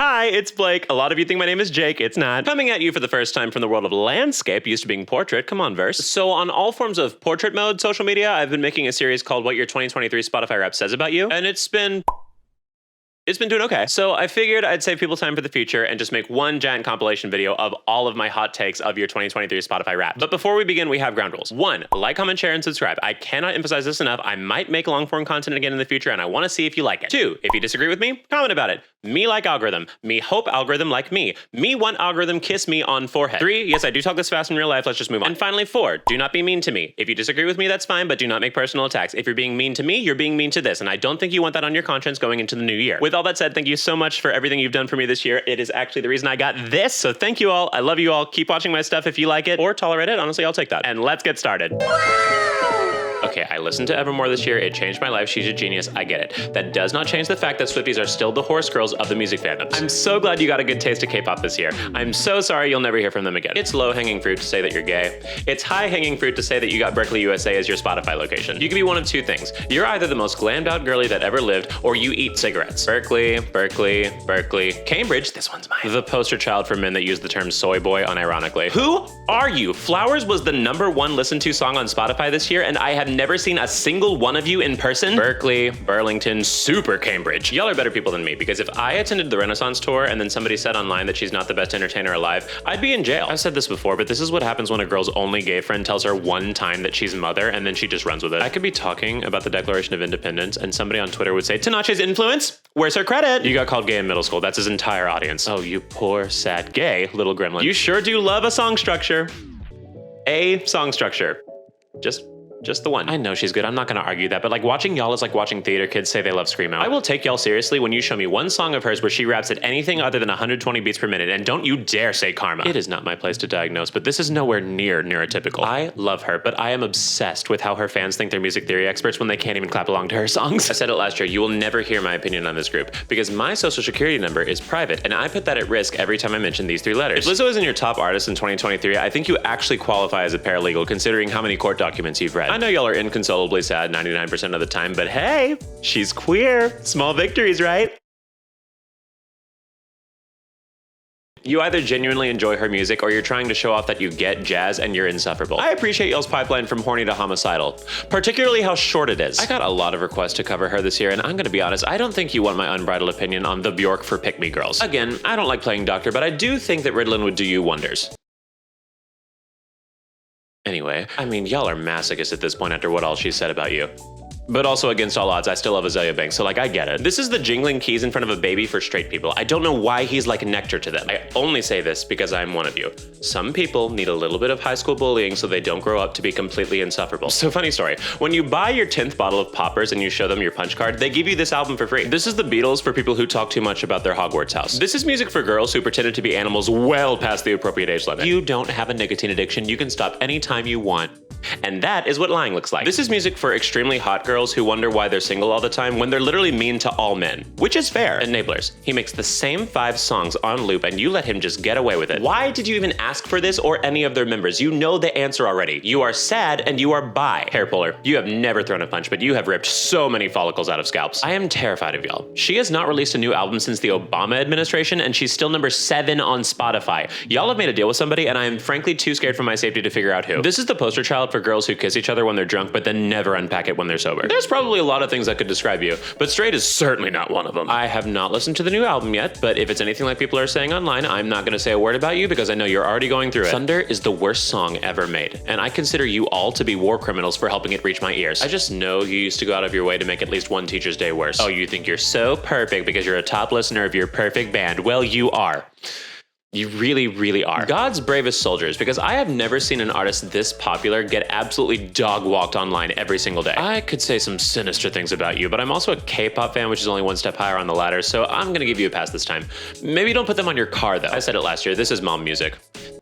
Hi, it's Blake. A lot of you think my name is Jake. It's not. Coming at you for the first time from the world of landscape, used to being portrait. Come on, verse. So on all forms of portrait mode social media, I've been making a series called What Your 2023 Spotify Rap Says About You, and it's been doing okay. So I figured I'd save people time for the future and just make one giant compilation video of all of my hot takes of your 2023 Spotify Wrapped. But before we begin, we have ground rules. 1, like, comment, share, and subscribe. I cannot emphasize this enough. I might make long form content again in the future, and I want to see if you like it. 2, if you disagree with me, comment about it. Me like algorithm. Me hope algorithm like me. Me want algorithm kiss me on forehead. 3, yes, I do talk this fast in real life. Let's just move on. And finally, 4, do not be mean to me. If you disagree with me, that's fine, but do not make personal attacks. If you're being mean to me, you're being mean to this, and I don't think you want that on your conscience going into the new year. With all that said, thank you so much for everything you've done for me this year. It is actually the reason I got this. So thank you all. I love you all. Keep watching my stuff if you like it or tolerate it. Honestly, I'll take that. And let's get started. Okay, I listened to Evermore this year. It changed my life. She's a genius. I get it. That does not change the fact that Swifties are still the horse girls of the music fandom. I'm so glad you got a good taste of K-pop this year. I'm so sorry you'll never hear from them again. It's low-hanging fruit to say that you're gay. It's high-hanging fruit to say that you got Berkeley, USA as your Spotify location. You can be one of two things. You're either the most glammed out girly that ever lived, or you eat cigarettes. Berkeley, Berkeley, Berkeley. Cambridge, this one's mine. The poster child for men that use the term soy boy unironically. Who are you? Flowers was the #1 listened to song on Spotify this year, and I have never seen a single one of you in person. Berkeley, Burlington, super Cambridge. Y'all are better people than me, because if I attended the Renaissance tour and then somebody said online that she's not the best entertainer alive, I'd be in jail. I've said this before, but this is what happens when a girl's only gay friend tells her one time that she's mother and then she just runs with it. I could be talking about the Declaration of Independence and somebody on Twitter would say, Tinashe's influence? Where's her credit? You got called gay in middle school. That's his entire audience. Oh, you poor, sad, gay little gremlin. You sure do love a song structure. A song structure. Just the one. I know she's good. I'm not gonna argue that, but like watching y'all is like watching theater kids say they love Screamo. I will take y'all seriously when you show me one song of hers where she raps at anything other than 120 beats per minute, and don't you dare say Karma. It is not my place to diagnose, but this is nowhere near neurotypical. I love her, but I am obsessed with how her fans think they're music theory experts when they can't even clap along to her songs. I said it last year, you will never hear my opinion on this group, because my social security number is private, and I put that at risk every time I mention these 3 letters. If Lizzo isn't your top artist in 2023, I think you actually qualify as a paralegal considering how many court documents you've read. I know y'all are inconsolably sad 99% of the time, but hey, she's queer. Small victories, right? You either genuinely enjoy her music or you're trying to show off that you get jazz and you're insufferable. I appreciate y'all's pipeline from horny to homicidal, particularly how short it is. I got a lot of requests to cover her this year, and I'm gonna be honest, I don't think you want my unbridled opinion on the Bjork for Pick Me Girls. Again, I don't like playing doctor, but I do think that Ritalin would do you wonders. Anyway, I mean, y'all are masochists at this point after what all she said about you. But also against all odds, I still love Azalea Banks, so like I get it. This is the jingling keys in front of a baby for straight people. I don't know why he's like nectar to them. I only say this because I'm one of you. Some people need a little bit of high school bullying so they don't grow up to be completely insufferable. So funny story, when you buy your 10th bottle of poppers and you show them your punch card, they give you this album for free. This is the Beatles for people who talk too much about their Hogwarts house. This is music for girls who pretended to be animals well past the appropriate age limit. You don't have a nicotine addiction, you can stop anytime you want. And that is what lying looks like. This is music for extremely hot girls who wonder why they're single all the time when they're literally mean to all men, which is fair. Enablers. He makes the same 5 songs on loop and you let him just get away with it. Why did you even ask for this or any of their members? You know the answer already. You are sad and you are bi. Hair puller. You have never thrown a punch, but you have ripped so many follicles out of scalps. I am terrified of y'all. She has not released a new album since the Obama administration and she's still #7 on Spotify. Y'all have made a deal with somebody and I am frankly too scared for my safety to figure out who. This is the poster child for girls who kiss each other when they're drunk but then never unpack it when they're sober. There's probably a lot of things that could describe you, but straight is certainly not one of them. I have not listened to the new album yet, but if it's anything like people are saying online, I'm not gonna say a word about you because I know you're already going through it. Thunder is the worst song ever made, and I consider you all to be war criminals for helping it reach my ears. I just know you used to go out of your way to make at least one Teacher's Day worse. Oh, you think you're so perfect because you're a top listener of your perfect band. Well, you are. You really, really are. God's bravest soldiers, because I have never seen an artist this popular get absolutely dog-walked online every single day. I could say some sinister things about you, but I'm also a K-pop fan, which is only one step higher on the ladder, so I'm gonna give you a pass this time. Maybe don't put them on your car, though. I said it last year, this is mom music.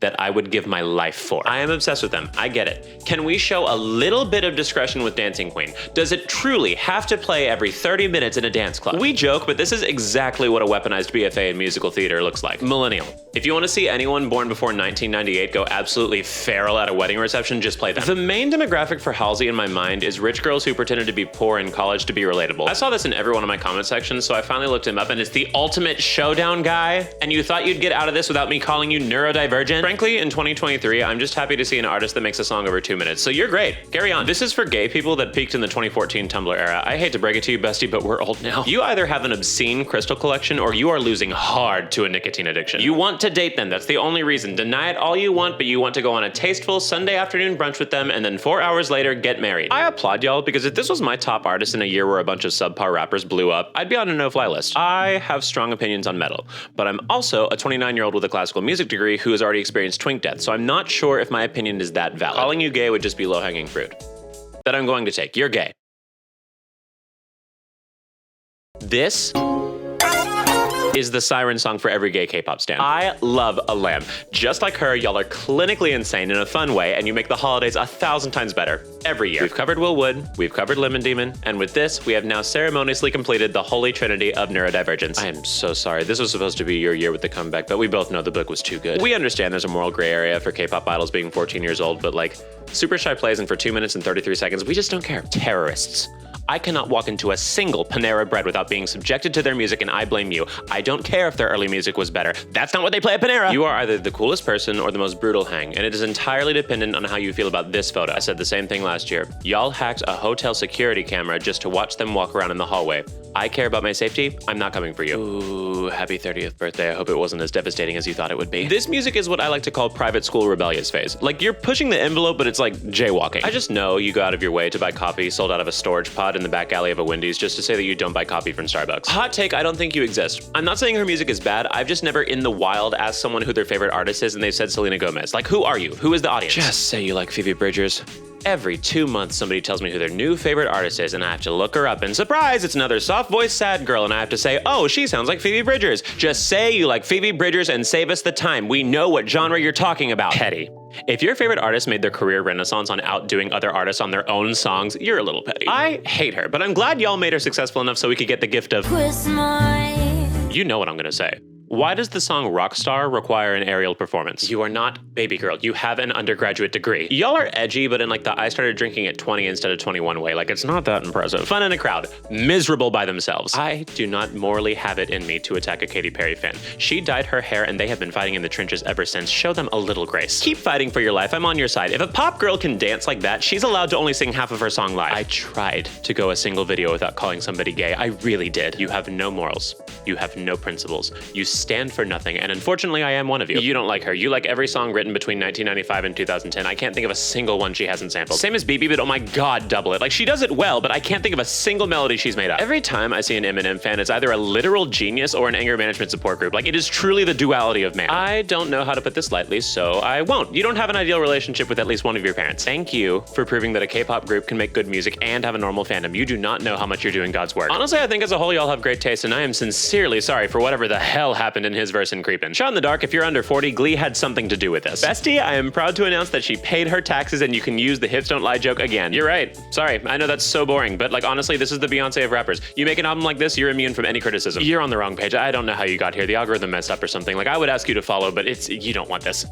that I would give my life for. I am obsessed with them. I get it. Can we show a little bit of discretion with Dancing Queen? Does it truly have to play every 30 minutes in a dance club? We joke, but this is exactly what a weaponized BFA in musical theater looks like. Millennial. If you want to see anyone born before 1998 go absolutely feral at a wedding reception, just play them. The main demographic for Halsey in my mind is rich girls who pretended to be poor in college to be relatable. I saw this in every one of my comment sections, so I finally looked him up, and it's the ultimate showdown guy. And you thought you'd get out of this without me calling you neurodivergent? Frankly, in 2023, I'm just happy to see an artist that makes a song over 2 minutes. So you're great. Carry on. This is for gay people that peaked in the 2014 Tumblr era. I hate to break it to you, bestie, but we're old now. You either have an obscene crystal collection or you are losing hard to a nicotine addiction. You want to date them. That's the only reason. Deny it all you want, but you want to go on a tasteful Sunday afternoon brunch with them and then 4 hours later get married. I applaud y'all, because if this was my top artist in a year where a bunch of subpar rappers blew up, I'd be on a no-fly list. I have strong opinions on metal, but I'm also a 29-year-old with a classical music degree who has already experienced twink death, so I'm not sure if my opinion is that valid. Calling you gay would just be low-hanging fruit. That I'm going to take. You're gay. This is the siren song for every gay K-pop stan. I love Alam. Just like her, y'all are clinically insane in a fun way, and you make the holidays 1,000 times better every year. We've covered Will Wood, we've covered Lemon Demon, and with this, we have now ceremoniously completed the holy trinity of neurodivergence. I am so sorry. This was supposed to be your year with the comeback, but we both know the book was too good. We understand there's a moral gray area for K-pop idols being 14 years old, but like, Super Shy plays in for 2 minutes and 33 seconds. We just don't care. Terrorists. I cannot walk into a single Panera Bread without being subjected to their music, and I blame you. I don't care if their early music was better. That's not what they play at Panera. You are either the coolest person or the most brutal hang, and it is entirely dependent on how you feel about this photo. I said the same thing last year. Y'all hacked a hotel security camera just to watch them walk around in the hallway. I care about my safety. I'm not coming for you. Ooh, happy 30th birthday. I hope it wasn't as devastating as you thought it would be. This music is what I like to call private school rebellious phase. Like, you're pushing the envelope, but it's like jaywalking. I just know you go out of your way to buy coffee sold out of a storage pod in the back alley of a Wendy's just to say that you don't buy coffee from Starbucks. Hot take, I don't think you exist. I'm not saying her music is bad. I've just never in the wild asked someone who their favorite artist is and they've said Selena Gomez. Like, who are you? Who is the audience? Just say you like Phoebe Bridgers. Every 2 months, somebody tells me who their new favorite artist is, and I have to look her up, and surprise, it's another soft-voiced sad girl, and I have to say, oh, she sounds like Phoebe Bridgers. Just say you like Phoebe Bridgers and save us the time. We know what genre you're talking about. Petty. If your favorite artist made their career renaissance on outdoing other artists on their own songs, you're a little petty. I hate her, but I'm glad y'all made her successful enough so we could get the gift of Christmas. You know what I'm gonna say. Why does the song Rockstar require an aerial performance? You are not baby girl. You have an undergraduate degree. Y'all are edgy, but in like the I started drinking at 20 instead of 21 way. Like, it's not that impressive. Fun in a crowd. Miserable by themselves. I do not morally have it in me to attack a Katy Perry fan. She dyed her hair and they have been fighting in the trenches ever since. Show them a little grace. Keep fighting for your life. I'm on your side. If a pop girl can dance like that, she's allowed to only sing half of her song live. I tried to go a single video without calling somebody gay. I really did. You have no morals. You have no principles. You stand for nothing, and unfortunately I am one of you. You don't like her. You like every song written between 1995 and 2010. I can't think of a single one she hasn't sampled. Same as BB, but oh my god, double it. Like, she does it well, but I can't think of a single melody she's made up. Every time I see an Eminem fan, it's either a literal genius or an anger management support group. Like, it is truly the duality of man. I don't know how to put this lightly, so I won't. You don't have an ideal relationship with at least one of your parents. Thank you for proving that a K-pop group can make good music and have a normal fandom. You do not know how much you're doing God's work. Honestly, I think as a whole y'all have great taste, and I am sincerely sorry for whatever the hell happened in his verse in Creepin'. Shot in the dark, if you're under 40, Glee had something to do with this. Bestie, I am proud to announce that she paid her taxes and you can use the hips don't lie joke again. You're right. Sorry, I know that's so boring, but like, honestly, this is the Beyonce of rappers. You make an album like this, you're immune from any criticism. You're on the wrong page. I don't know how you got here. The algorithm messed up or something. Like, I would ask you to follow, but you don't want this.